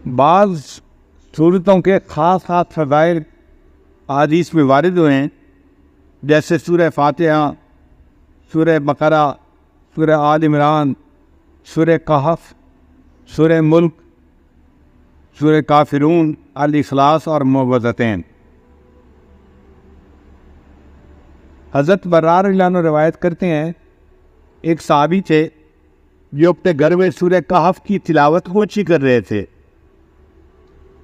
بعض صورتوں کے خاص خاص فضائل احادیث میں وارد ہوئے ہیں، جیسے سورہ فاتحہ، سورہ بقرہ، سورہ آل عمران، سورہ کہف، سورہ ملک، سورہ کافرون، الاخلاص اور معوذتین۔ حضرت برار رضی اللہ عنہ روایت کرتے ہیں، ایک صحابی تھے جو اپنے گھر میں سورہ کہف کی تلاوت اونچی کر رہے تھے۔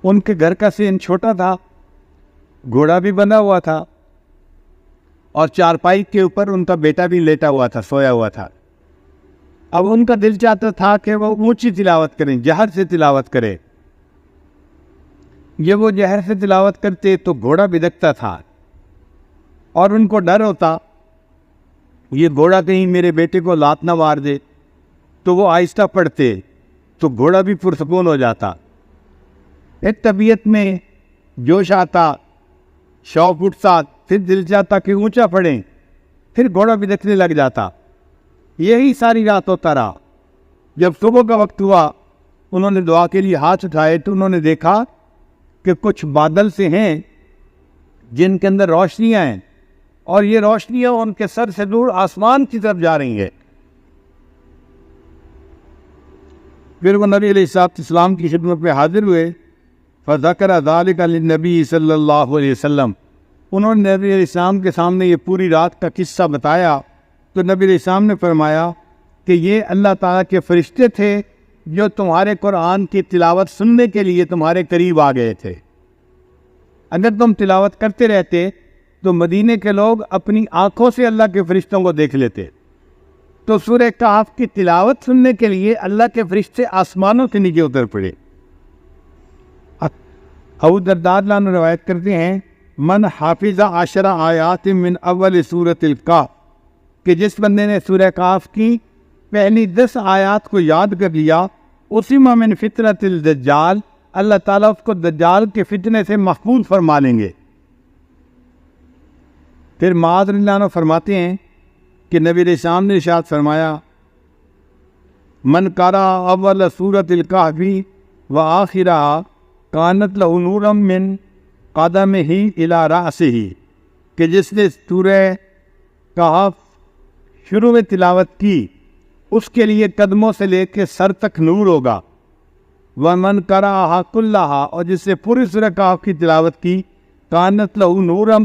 ان کے گھر کا سین چھوٹا تھا، گھوڑا بھی بندھا ہوا تھا اور چارپائی کے اوپر ان کا بیٹا بھی لیٹا ہوا تھا، سویا ہوا تھا۔ اب ان کا دل چاہتا تھا کہ وہ اونچی تلاوت کریں، جہر سے تلاوت کرے۔ جب وہ جہر سے تلاوت کرتے تو گھوڑا بدکتا تھا اور ان کو ڈر ہوتا یہ گھوڑا کہیں میرے بیٹے کو لات نہ مار دے، تو وہ آہستہ پڑھتے تو گھوڑا بھی پرسکون ہو جاتا۔ ایک طبیعت میں جوش آتا، شوق اٹھتا، پھر دل چاہتا کہ اونچا پڑھیں، پھر گھوڑا بھی دیکھنے لگ جاتا۔ یہی ساری رات ہوتا رہا۔ جب صبح کا وقت ہوا، انہوں نے دعا کے لیے ہاتھ اٹھائے تو انہوں نے دیکھا کہ کچھ بادل سے ہیں جن کے اندر روشنیاں ہیں، اور یہ روشنیاں ان کے سر سے دور آسمان کی طرف جا رہی ہیں۔ پھر وہ نبی علیہ السلام کی خدمت میں حاضر ہوئے، فذکر ذلک للنبی صلی اللہ علیہ وسلم۔ انہوں نے نبی علیہ السلام کے سامنے یہ پوری رات کا قصہ بتایا تو نبی علیہ السلام نے فرمایا کہ یہ اللہ تعالیٰ کے فرشتے تھے جو تمہارے قرآن کی تلاوت سننے کے لیے تمہارے قریب آ گئے تھے۔ اگر تم تلاوت کرتے رہتے تو مدینے کے لوگ اپنی آنکھوں سے اللہ کے فرشتوں کو دیکھ لیتے۔ تو سورہ کہف کی تلاوت سننے کے لیے اللہ کے فرشتے آسمانوں سے نیچے اتر پڑے۔ ابو الدرداء رضی اللہ عنہ روایت کرتے ہیں، من حافظ 10 آیات من اول سورۃ الکہف، کہ جس بندے نے سورہ کہف کی پہلی 10 آیات کو یاد کر لیا، اسم من فتنۃ الدجال، اللہ تعالیٰ اس کو دجال کے فتنے سے محفوظ فرما لیں گے۔ پھر معاذ رضی اللہ عنہ فرماتے ہیں کہ نبی علیہ السلام نے ارشاد فرمایا، من قرأ اول سورۃ الکہف وآخرها کانت لہ نورا من قدمہ الی رأسہ، کہ جس نے سورہ کہف شروع میں تلاوت کی اس کے لیے قدموں سے لے کے سر تک نور ہوگا۔ ومن قرأہا کلہا، اور جس نے پوری سورہ کہف کی تلاوت کی، کانت لہ نورا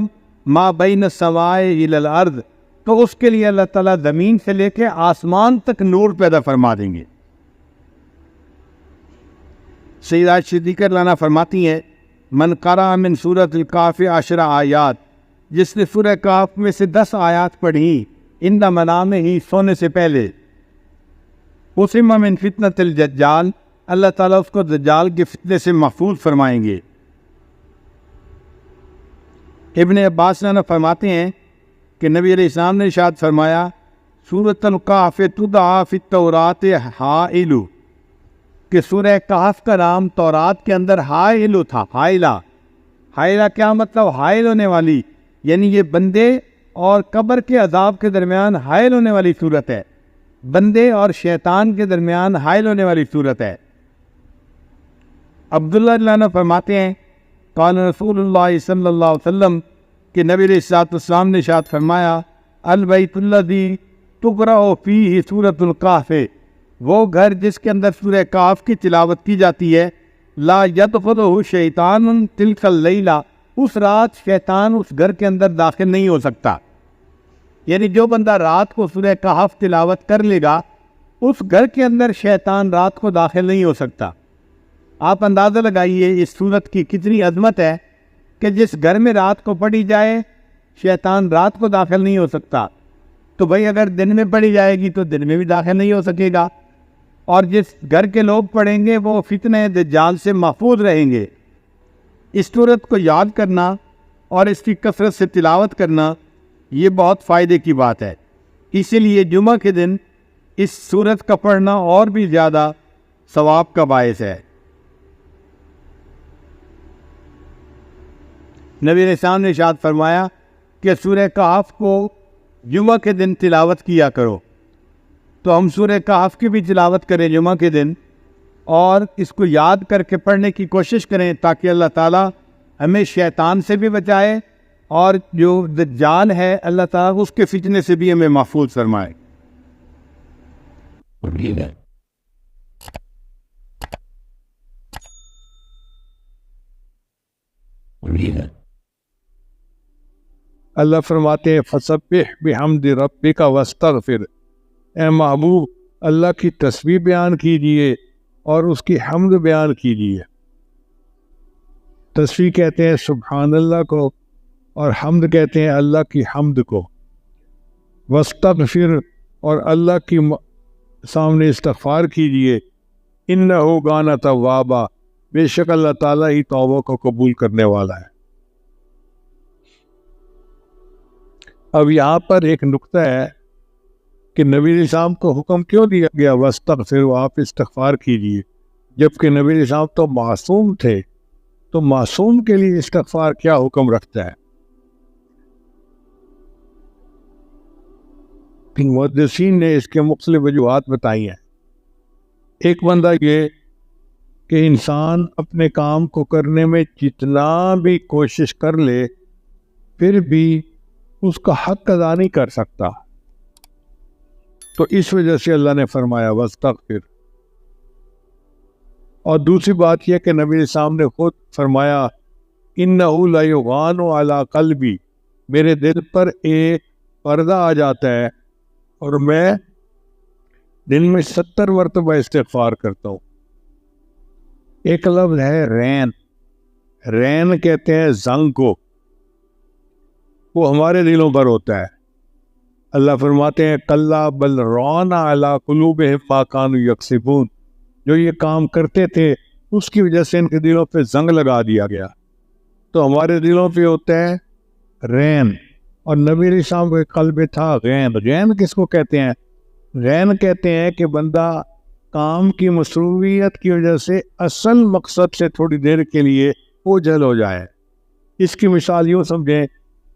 ما بین السماء الی الارض، تو اس کے لیے اللہ تعالیٰ زمین سے لے کے آسمان تک نور پیدا فرما دیں گے۔ سیدہ صدیقہ رضی اللہ عنہا فرماتی ہیں، من قرأ من سورۃ الکہف 10 آیات، جس نے سورہ کہف میں سے 10 آیات پڑھی عند منامہ، سونے سے پہلے، اسم من فتنۃ الدجال، اللہ تعالیٰ اس کو دجال کے فتنے سے محفوظ فرمائیں گے۔ ابن عباس رضی اللہ عنہ فرماتے ہیں کہ نبی علیہ السلام نے ارشاد فرمایا، سورۃ الکہف تدعی فی التوراۃ حائل، کہ سورہ کہف کا نام تورات کے اندر حائل تھا۔ حائلہ کیا مطلب؟ حائل ہونے والی، یعنی یہ بندے اور قبر کے عذاب کے درمیان حائل ہونے والی صورت ہے، بندے اور شیطان کے درمیان حائل ہونے والی صورت ہے۔ عبداللہ رضی اللہ عنہ فرماتے ہیں، قال رسول اللہ صلی اللہ علیہ وسلم، کہ نبی علیہ السلام نے ارشاد فرمایا، البیت الذی تقرأ فیہ سورۃ الکہف، وہ گھر جس کے اندر سورہ کہف کی تلاوت کی جاتی ہے، لا یدخلہ شیطان تلک اللیلہ، اس رات شیطان اس گھر کے اندر داخل نہیں ہو سکتا۔ یعنی جو بندہ رات کو سورہ کہف تلاوت کر لے گا، اس گھر کے اندر شیطان رات کو داخل نہیں ہو سکتا۔ آپ اندازہ لگائیے اس سورت کی کتنی عظمت ہے کہ جس گھر میں رات کو پڑھی جائے شیطان رات کو داخل نہیں ہو سکتا، تو بھائی اگر دن میں پڑھی جائے گی تو دن میں بھی داخل نہیں ہو سکے گا، اور جس گھر کے لوگ پڑھیں گے وہ فتنہ دجال سے محفوظ رہیں گے۔ اس سورت کو یاد کرنا اور اس کی کثرت سے تلاوت کرنا یہ بہت فائدے کی بات ہے، اسی لیے جمعہ کے دن اس سورت کا پڑھنا اور بھی زیادہ ثواب کا باعث ہے۔ نبی علیہ السلام نے ارشاد فرمایا کہ سورہ کہف کو جمعہ کے دن تلاوت کیا کرو، تو ہم سورہ کہف کی بھی تلاوت کریں جمعہ کے دن اور اس کو یاد کر کے پڑھنے کی کوشش کریں تاکہ اللہ تعالیٰ ہمیں شیطان سے بھی بچائے اور جو دجال ہے اللہ تعالیٰ اس کے فتنے سے بھی ہمیں محفوظ فرمائے۔ اللہ فرماتے ہیں فسبح بحمد ربک واستغفر، اے محبوب اللہ کی تسبیح بیان کیجئے اور اس کی حمد بیان کیجئے۔ تسبیح کہتے ہیں سبحان اللہ کو اور حمد کہتے ہیں اللہ کی حمد کو۔ واستغفر، اور اللہ کی سامنے استغفار کیجئے۔ انہ کان توابا، بے شک اللہ تعالیٰ ہی توبہ کو قبول کرنے والا ہے۔ اب یہاں پر ایک نقطہ ہے کہ نبی علیہ السلام کو حکم کیوں دیا گیا واستغفر، آپ استغفار کیجئے، جبکہ نبی علیہ السلام تو معصوم تھے، تو معصوم کے لیے استغفار کیا حکم رکھتا ہے؟ محدثین نے اس کے مختلف وجوہات بتائی ہیں۔ ایک بندہ یہ کہ انسان اپنے کام کو کرنے میں جتنا بھی کوشش کر لے پھر بھی اس کا حق ادا نہیں کر سکتا، تو اس وجہ سے اللہ نے فرمایا واستغفر۔ اور دوسری بات یہ کہ نبی علیہ السلام نے خود فرمایا انہ لیغان علی قلبی، میرے دل پر ایک پردہ آ جاتا ہے اور میں دن میں 70 مرتبہ استغفار کرتا ہوں۔ ایک لفظ ہے رین، رین کہتے ہیں زنگ کو، وہ ہمارے دلوں پر ہوتا ہے۔ اللہ فرماتے ہیں کلا بل ران علی قلوبہم ما کانوا یکسبون، جو یہ کام کرتے تھے اس کی وجہ سے ان کے دلوں پہ زنگ لگا دیا گیا۔ تو ہمارے دلوں پہ ہوتا ہے رین، اور نبی علیہ السلام کے قلب تھا غین۔ غین کس کو کہتے ہیں؟ غین کہتے ہیں کہ بندہ کام کی مصروفیت کی وجہ سے اصل مقصد سے تھوڑی دیر کے لیے اوجھل ہو جائے۔ اس کی مثال یوں سمجھیں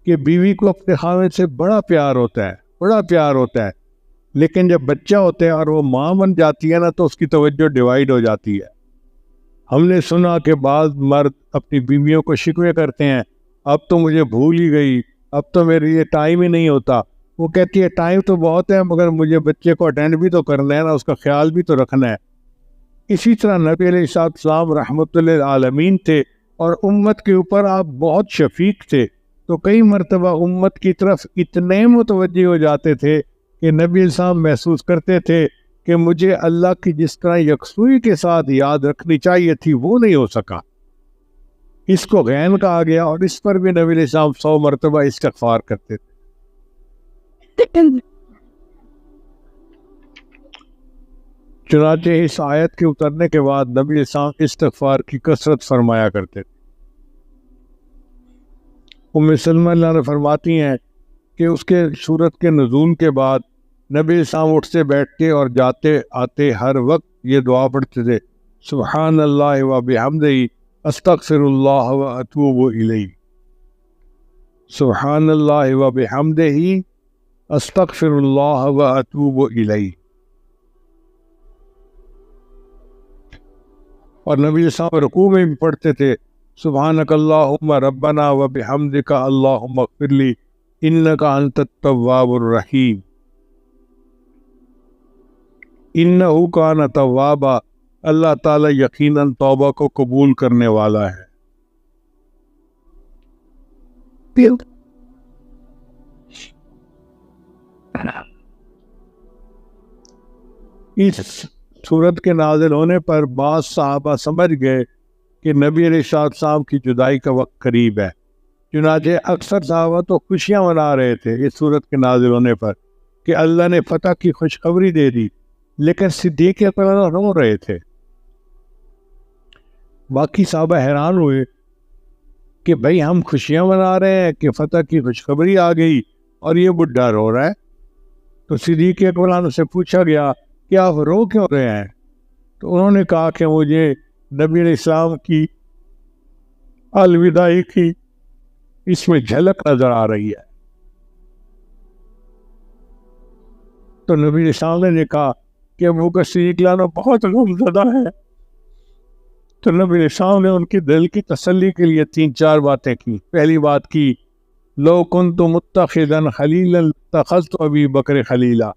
کہ بیوی کو اپنے خاوند سے بڑا پیار ہوتا ہے، بڑا پیار ہوتا ہے، لیکن جب بچہ ہوتا ہے اور وہ ماں بن جاتی ہے نا تو اس کی توجہ ڈیوائیڈ ہو جاتی ہے۔ ہم نے سنا کہ بعض مرد اپنی بیویوں کو شکوے کرتے ہیں اب تو مجھے بھول ہی گئی، اب تو میرے لیے ٹائم ہی نہیں ہوتا۔ وہ کہتی ہے ٹائم تو بہت ہے مگر مجھے بچے کو اٹینڈ بھی تو کرنا ہے نا، اس کا خیال بھی تو رکھنا ہے۔ اسی طرح نبی علیہ السلام رحمۃ للعالمین تھے اور امت کے اوپر آپ بہت شفیق تھے، تو کئی مرتبہ امت کی طرف اتنے متوجہ ہو جاتے تھے کہ نبی السلام محسوس کرتے تھے کہ مجھے اللہ کی جس طرح یکسوئی کے ساتھ یاد رکھنی چاہیے تھی وہ نہیں ہو سکا۔ اس کو غین کہا گیا، اور اس پر بھی نبی علیہ السلام 100 مرتبہ استغفار کرتے تھے۔ چنانچہ اس آیت کے اترنے کے بعد نبی علیہ السلام استغفار کی کثرت فرمایا کرتے تھے۔ ام سلمہ اللہ نے فرماتی ہیں کہ اس کے سورت کے نزول کے بعد نبی علیہ السلام اٹھتے بیٹھتے اور جاتے آتے ہر وقت یہ دعا پڑھتے تھے سبحان اللہ و بحمدہ استغفر اللہ و اتوب الیہ، سبحان اللہ و بحمدہ استغفر اللہ و اتوب الیہ۔ اور نبی علیہ السلام رکوع میں بھی پڑھتے تھے سبحانک اللہم ربنا و بحمدک اللہم اغفر لی انک انت التواب الرحیم۔ انہو کان توابا، اللہ تعالی یقیناً توبہ کو قبول کرنے والا ہے۔ اس سورت کے نازل ہونے پر بعض صحابہ سمجھ گئے کہ نبی علیہ السلام کی جدائی کا وقت قریب ہے، چنانچہ اکثر صحابہ تو خوشیاں منا رہے تھے اس سورت کے نازل ہونے پر کہ اللہ نے فتح کی خوشخبری دے دی، لیکن صدیق اکبر رو رہے تھے۔ باقی صحابہ حیران ہوئے کہ بھئی ہم خوشیاں منا رہے ہیں کہ فتح کی خوشخبری آ گئی اور یہ بڈھا رو رہا ہے۔ تو صدیق اکبر سے پوچھا گیا کہ آپ رو کیوں رہے ہیں؟ تو انہوں نے کہا کہ مجھے نبی علیہ السلام کی الوداعی کی اس میں جھلک نظر آ رہی ہے۔ تو نبی علیہ السلام نے کہا کہ ابو بکر صدیق بہت غم زدہ ہے، تو نبی السلام نے ان کے دل کی تسلی کے لیے 3-4 باتیں کی. پہلی بات کی لو کنت متخذا خلیلا اتخذت ابی بکر خلیلا،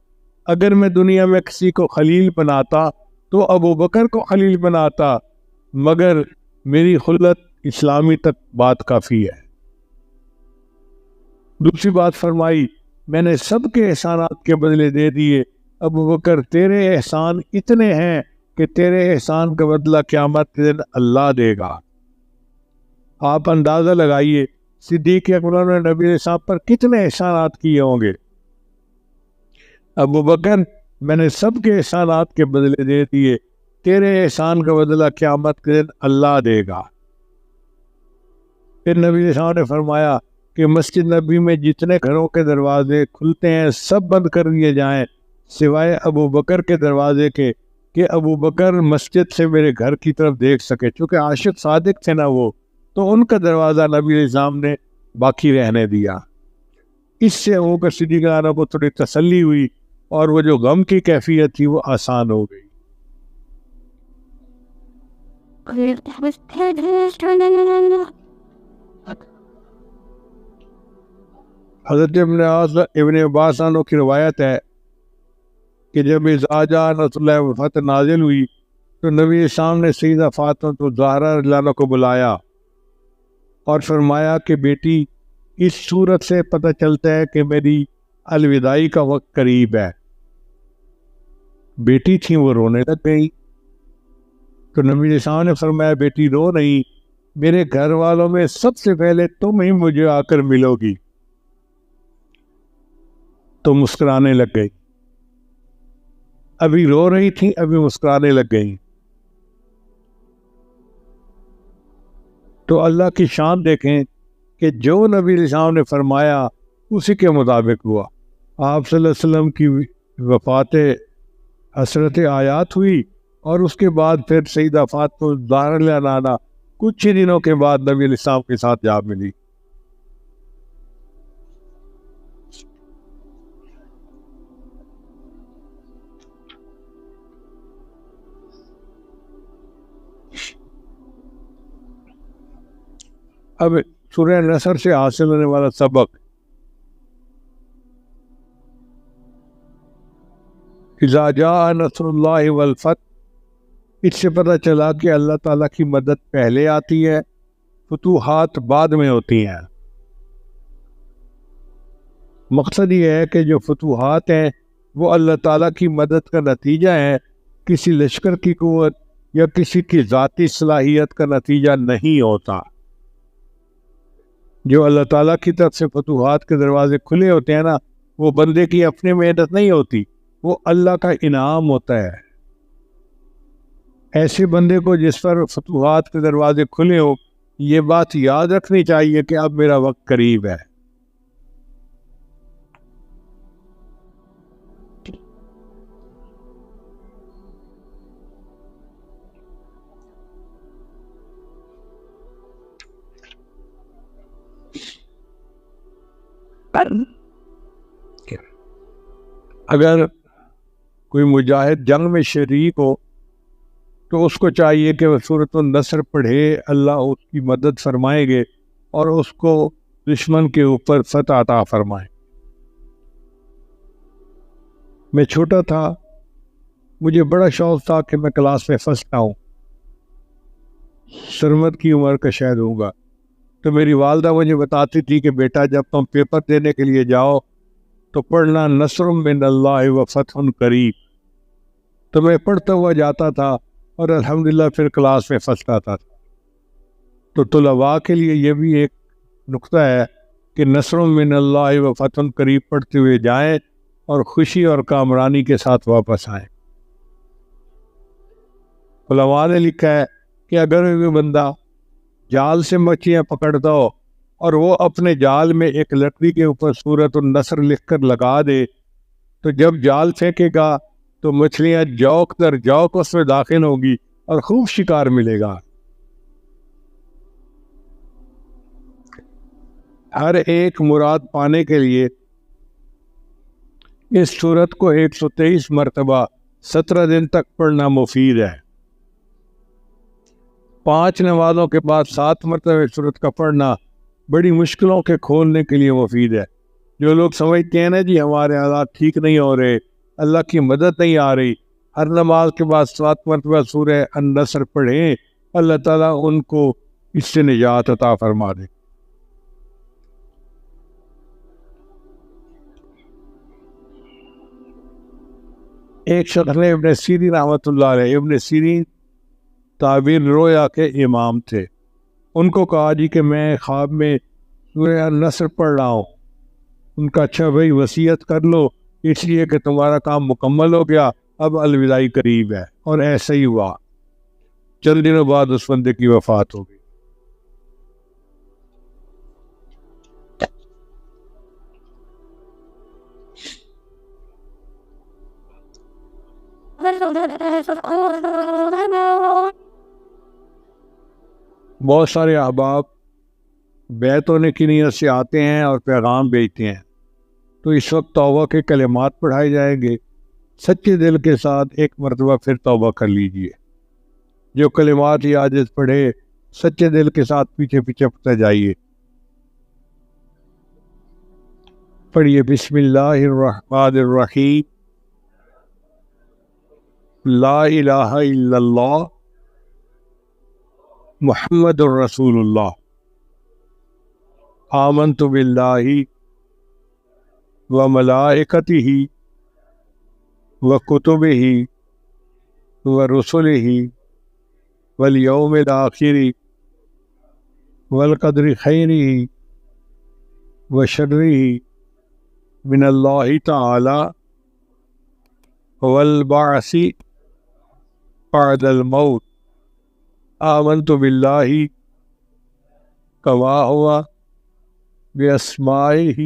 اگر میں دنیا میں کسی کو خلیل بناتا تو ابو بکر کو خلیل بناتا، مگر میری خلت اسلامی تک بات کافی ہے. دوسری بات فرمائی میں نے سب کے احسانات کے بدلے دے دیے، ابو بکر تیرے احسان اتنے ہیں کہ تیرے احسان کا بدلہ قیامت کے دن اللہ دے گا. آپ اندازہ لگائیے صدیق اکبر نے نبی علیہ السلام پر کتنے احسانات کیے ہوں گے. ابو بکر میں نے سب کے احسانات کے بدلے دے دیے، تیرے احسان کا بدلہ قیامت کے دن اللہ دے گا. پھر نبی علیہ السلام نے فرمایا کہ مسجد نبی میں جتنے گھروں کے دروازے کھلتے ہیں سب بند کر دیے جائیں سوائے ابو بکر کے دروازے کے، کہ ابو بکر مسجد سے میرے گھر کی طرف دیکھ سکے. چونکہ عاشق صادق تھے نا وہ، تو ان کا دروازہ نبی علیہ السلام نے باقی رہنے دیا. اس سے ابو بکر صدیق عنہ کو تھوڑی تسلی ہوئی اور وہ جو غم کی کیفیت تھی وہ آسان ہو گئی. حضرت ابن عباس عنہ کی روایت ہے کہ جب اذا جاء نصر اللہ والفتح نازل ہوئی تو نبی السلام نے سیدہ فاطمہ الزہرا رضی اللہ عنہا کو بلایا اور فرمایا کہ بیٹی اس صورت سے پتہ چلتا ہے کہ میری الوداعی کا وقت قریب ہے. بیٹی تھی وہ رونے لگ گئی. تو نبی علیہ السلام نے فرمایا بیٹی رو نہیں، میرے گھر والوں میں سب سے پہلے تم ہی مجھے آ کر ملو گی. تو مسکرانے لگ گئی. ابھی رو رہی تھی ابھی مسکرانے لگ گئی. تو اللہ کی شان دیکھیں کہ جو نبی علیہ السلام نے فرمایا اسی کے مطابق ہوا. آپ صلی اللہ علیہ وسلم کی وفات حسرت آیات ہوئی اور اس کے بعد پھر سیدہ فاطمہ الزہرا رضی اللہ عنہا کچھ ہی دنوں کے بعد نبی علیہ السلام کے ساتھ جا ملی. اب سورہ نصر سے حاصل ہونے والا سبق، اذا جاء نصر اللہ والفتح، اس سے پتہ چلا کہ اللہ تعالیٰ کی مدد پہلے آتی ہے، فتوحات بعد میں ہوتی ہیں. مقصد یہ ہے کہ جو فتوحات ہیں وہ اللہ تعالیٰ کی مدد کا نتیجہ ہے، کسی لشکر کی قوت یا کسی کی ذاتی صلاحیت کا نتیجہ نہیں ہوتا. جو اللہ تعالیٰ کی طرف سے فتوحات کے دروازے کھلے ہوتے ہیں نا، وہ بندے کی اپنی محنت نہیں ہوتی، وہ اللہ کا انعام ہوتا ہے. ایسے بندے کو جس پر فتوحات کے دروازے کھلے ہو، یہ بات یاد رکھنی چاہیے کہ اب میرا وقت قریب ہے. اگر کوئی مجاہد جنگ میں شریک ہو تو اس کو چاہیے کہ وہ سورۃ النصر پڑھے، اللہ اس کی مدد فرمائیں گے اور اس کو دشمن کے اوپر فتح عطا فرمائیں. میں چھوٹا تھا، مجھے بڑا شوق تھا کہ میں کلاس میں فرسٹ آؤں. سرمد کی عمر کا شاید ہوگا. تو میری والدہ مجھے بتاتی تھی کہ بیٹا جب تم پیپر دینے کے لیے جاؤ تو پڑھنا نصر من اللہ و فتح قریب. تو میں پڑھتا ہوا جاتا تھا اور الحمدللہ پھر کلاس میں فرسٹ آتا تھا. تو طلباء کے لیے یہ بھی ایک نقطہ ہے کہ نصر من اللہ و فتح قریب پڑھتے ہوئے جائیں اور خوشی اور کامرانی کے ساتھ واپس آئیں. علماء نے لکھا ہے کہ اگر کوئی بندہ جال سے مچھلیاں پکڑتا ہو اور وہ اپنے جال میں ایک لکڑی کے اوپر سورۃ النصر لکھ کر لگا دے تو جب جال پھینکے گا تو مچھلیاں جوک در جوک اس میں داخل ہوں گی اور خوب شکار ملے گا. ہر ایک مراد پانے کے لیے اس سورت کو 123 مرتبہ 17 دن تک پڑھنا مفید ہے. 5 نمازوں کے بعد 7 مرتبہ سورت کا پڑھنا بڑی مشکلوں کے کھولنے کے لیے مفید ہے۔ جو لوگ سمجھتے ہیں نا جی ہمارے حالات ٹھیک نہیں ہو رہے، اللہ کی مدد نہیں آ رہی، ہر نماز کے بعد 7 مرتبہ سورہ النصر پڑھیں، اللہ تعالیٰ ان کو اس سے نجات عطا فرما دے۔ ایک شخص نے ابن سیرین رحمۃ اللہ علیہ، ابن سیرین تعبیر رویا کے امام تھے، ان کو کہا جی کہ میں خواب میں سورہ النصر پڑھ رہا ہوں۔ ان کا اچھا بھائی وصیت کر لو، اس لیے کہ تمہارا کام مکمل ہو گیا، اب الوداعی قریب ہے۔ اور ایسا ہی ہوا، چند دنوں بعد اس بندے کی وفات ہو گئی۔ بہت سارے احباب بیعت ہونے کی نیت سے آتے ہیں اور پیغام بھیجتے ہیں، تو اس وقت توبہ کے کلمات پڑھائے جائیں گے۔ سچے دل کے ساتھ ایک مرتبہ پھر توبہ کر لیجئے۔ جو کلمات یہ عاجز پڑھے سچے دل کے ساتھ پیچھے پیچھے پڑھتے جائیے۔ پڑھیے بسم اللہ الرحمن الرحیم، لا الہ الا اللہ محمد الرسول اللہ، آمنت باللہ وملائکتہ وکتبہ ورسلہ والیوم الآخر والقدر خیرہ وشرہ من اللہ تعالی والبعث بعد الموت، آمنت باللہ کما ہوا باسمائہ